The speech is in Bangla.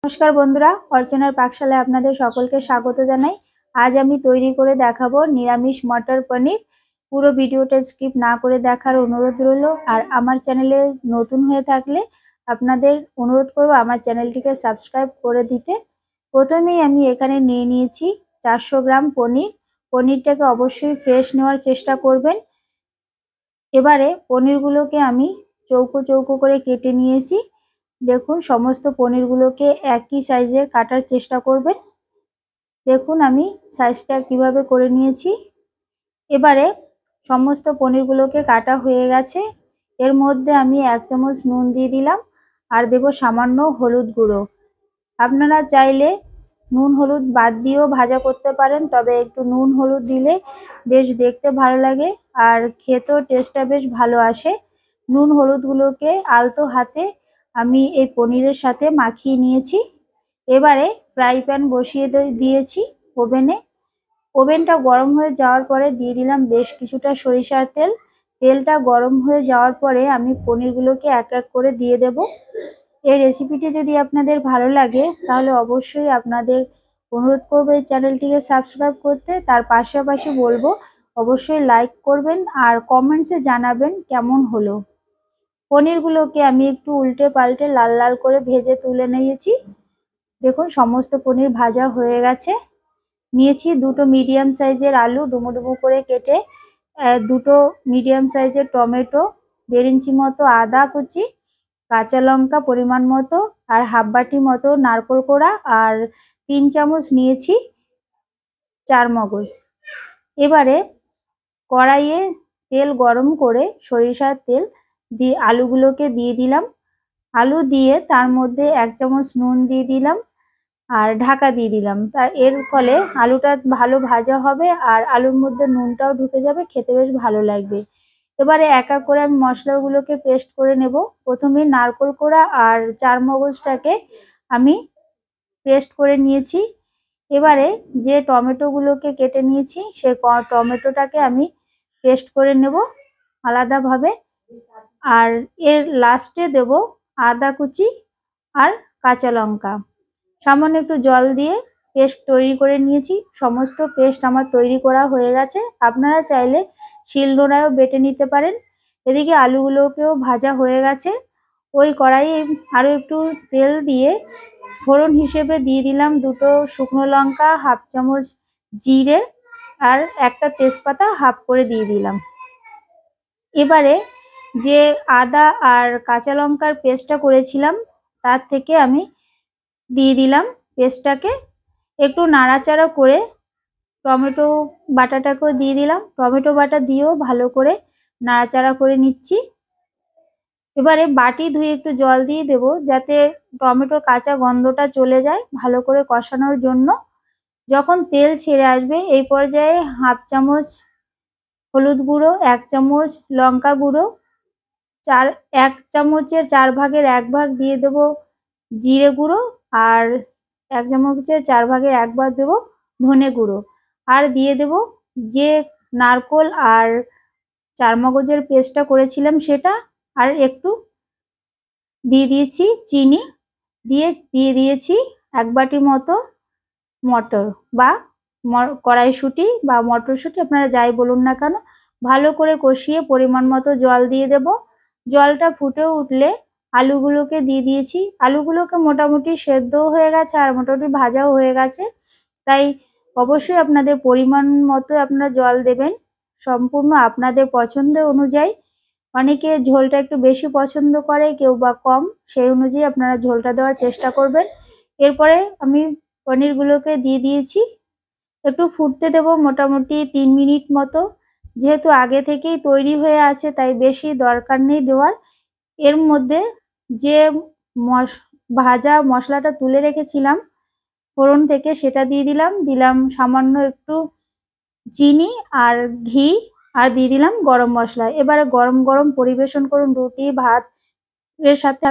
নমস্কার বন্ধুরা, অর্চনার পাকশালায় আপনাদের সকলকে স্বাগত জানাই। আজ আমি তৈরি করে দেখাবো নিরামিষ মটর পনির। পুরো ভিডিওটা স্কিপ না করে দেখার অনুরোধ রইল। আর আমার চ্যানেলে নতুন হয়ে থাকলে আপনাদের অনুরোধ করব আমার চ্যানেলটিকে সাবস্ক্রাইব করে দিতে। প্রথমেই আমি এখানে নিয়ে নিয়েছি 400 গ্রাম পনির। পনিরটাকে অবশ্যই ফ্রেশ নেওয়ার চেষ্টা করবেন। এবারে পনিরগুলোকে আমি চৌকো চৌকো করে কেটে নিয়েছি। দেখুন, সমস্ত পনিরগুলোকে একই সাইজের কাটার চেষ্টা করবেন। দেখুন আমি সাইজটা কিভাবে করে নিয়েছি। এবারে সমস্ত পনিরগুলোকে কাটা হয়ে গেছে। এর মধ্যে আমি 1 চামচ নুন দিয়ে দিলাম আর দেব সামান্য হলুদ গুঁড়ো। আপনারা চাইলে নুন হলুদ বাদ দিয়েও ভাজা করতে পারেন, তবে একটু নুন হলুদ দিলে বেশ দেখতে ভালো লাগে আর খেতেও টেস্টটা বেশ ভালো আসে। নুন হলুদগুলোকে আলতো হাতে আমি এই পনিরের সাথে মাখিয়ে নিয়েছি। এবারে ফ্রাই প্যান বসিয়ে দিয়েছি ওভেনে। ওভেনটা গরম হয়ে যাওয়ার পরে দিয়ে দিলাম বেশ কিছুটা সরিষার তেল। তেলটা গরম হয়ে যাওয়ার পরে আমি পনিরগুলোকে এক এক করে দিয়ে দেব। এই রেসিপিটি যদি আপনাদের ভালো লাগে তাহলে অবশ্যই আপনাদের অনুরোধ করবো এই চ্যানেলটিকে সাবস্ক্রাইব করতে। তার পাশাপাশি বলবো অবশ্যই লাইক করবেন আর কমেন্টসে জানাবেন কেমন হলো। পনিরগুলোকে আমি একটু উল্টে পাল্টে লাল লাল করে ভেজে তুলে নিয়েছি। দেখুন সমস্ত পনির ভাজা হয়ে গেছে। নিয়েছি দুটো মিডিয়াম সাইজের আলু ডুমো ডুমো করে কেটে, দুটো মিডিয়াম সাইজের টমেটো, 1.5 ইঞ্চি মতো আদা কুচি, কাঁচা লঙ্কা পরিমাণ মতো আর হাফ বাটি মতো নারকেল কোড়া আর 3 চামচ নিয়েছি চারমগজ। এবারে কড়াইয়ে তেল গরম করে সরিষার তেল দিয়ে আলুগুলোকে দিয়ে দিলাম। আলু দিয়ে তার মধ্যে 1 চামচ নুন দিয়ে দিলাম আর ঢাকা দিয়ে দিলাম। এর ফলে আলুটা ভালো ভাজা হবে আর আলুর মধ্যে নুনটাও ঢুকে যাবে, খেতে বেশ ভালো লাগবে। এবারে এক এক করে আমি মশলাগুলোকে পেস্ট করে নেব। প্রথমে নারকেল কোড়া আর চারমগজটাকে আমি পেস্ট করে নিয়েছি। এবারে যে টমেটোগুলোকে কেটে নিয়েছি সেই টমেটোটাকে আমি পেস্ট করে নেব আলাদাভাবে। আর এর লাস্টে দেব আদা কুচি আর কাঁচা লঙ্কা। সামান্য একটু জল দিয়ে পেস্ট তৈরি করে নিয়েছি। সমস্ত পেস্ট আমার তৈরি করা হয়ে গেছে। আপনারা চাইলে শিলনোড়ায়ও বেটে নিতে পারেন। এদিকে আলুগুলোকেও ভাজা হয়ে গেছে। ওই কড়াইয়ে আরও একটু তেল দিয়ে ফোড়ন হিসেবে দিয়ে দিলাম দুটো শুকনো লঙ্কা, হাফ চামচ জিরে আর একটা তেজপাতা হাফ করে দিয়ে দিলাম। এবারে যে আদা আর কাঁচা লঙ্কার পেস্টটা করেছিলাম তার থেকে আমি দিয়ে দিলাম পেস্টটাকে। একটু নাড়াচাড়া করে টমেটো বাটাটাকেও দিয়ে দিলাম। টমেটো বাটা দিয়েও ভালো করে নাড়াচাড়া করে নিচ্ছি। এবারে বাটি ধুয়ে একটু জল দিয়ে দেব যাতে টমেটোর কাঁচা গন্ধটা চলে যায়, ভালো করে কষানোর জন্য। যখন তেল ছেড়ে আসবে এই পর্যায়ে হাফ চামচ হলুদ গুঁড়ো, 1 চামচ লঙ্কা গুঁড়ো, 1 চামচের 4 ভাগের 1 ভাগ দিয়ে দেব জিরে গুঁড়ো আর 1 চামচের 4 ভাগের 1 ভাগ দেব ধনে গুঁড়ো। আর দিয়ে দেব যে নারকোল আর চারমগজের পেস্টটা করেছিলাম সেটা, আর একটু দিয়ে দিয়েছি চিনি, দিয়ে দিয়েছি 1 বাটি মতো মটর বা কড়াইশুঁটি বা মটরশুঁটি আপনারা যাই বলুন না কেন। ভালো করে কষিয়ে পরিমাণ মতো জল দিয়ে দেব। জলটা ফুটে উঠলে আলুগুলোকে দিয়ে দিয়েছি। আলুগুলোকে মোটামুটি সেদ্ধও হয়ে গেছে আর মোটামুটি ভাজাও হয়ে গেছে। তাই অবশ্যই আপনাদের পরিমাণ মতো আপনারা জল দেবেন, সম্পূর্ণ আপনাদের পছন্দ অনুযায়ী। অনেকে ঝোলটা একটু বেশি পছন্দ করে, কেউ বা কম, সেই অনুযায়ী আপনারা ঝোলটা দেওয়ার চেষ্টা করবেন। এরপরে আমি পনিরগুলোকে দিয়ে দিয়েছি। একটু ফুটতে দেব মোটামুটি 3 মিনিট মতো। যেহেতু আগে থেকেই তৈরি হয়ে আছে তাই বেশি দরকার নেই দেওয়ার। এর মধ্যে যে ভাজা মশলাটা তুলে রেখেছিলাম ফোড়ন থেকে সেটা দিয়ে দিলাম সামান্য একটু চিনি আর ঘি আর দিয়ে দিলাম গরম মশলা। এবারে গরম গরম পরিবেশন করুন রুটি ভাত এর সাথে।